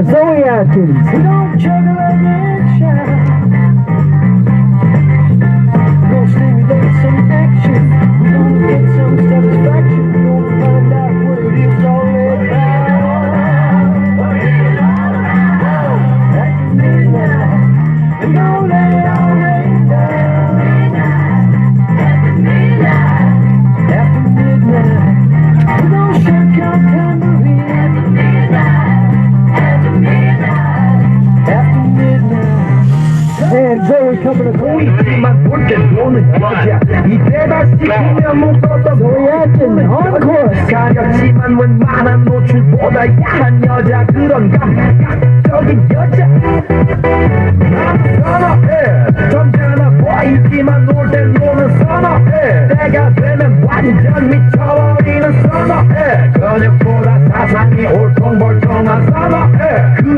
Zoe Atkins. We don't juggle addiction. We're gonna stimulate some action. We're gonna get some satisfaction. We're gonna find out what it is all about. After midnight, we're gonna let it all rain down. After midnight, we're gonna shake our tambourine. After midnight. And Zoe coming to clean. Zoe Atkins, encore. 가렸지만 웬만한 노출보다 야한 여자 그런 감각적인 여자 선어해 점잖아 보이지만 놀 땐 노는 선어해 때가 되면 완전 미쳐버리는 선어해 근육보다 사상이 올통벌통한 선어해 그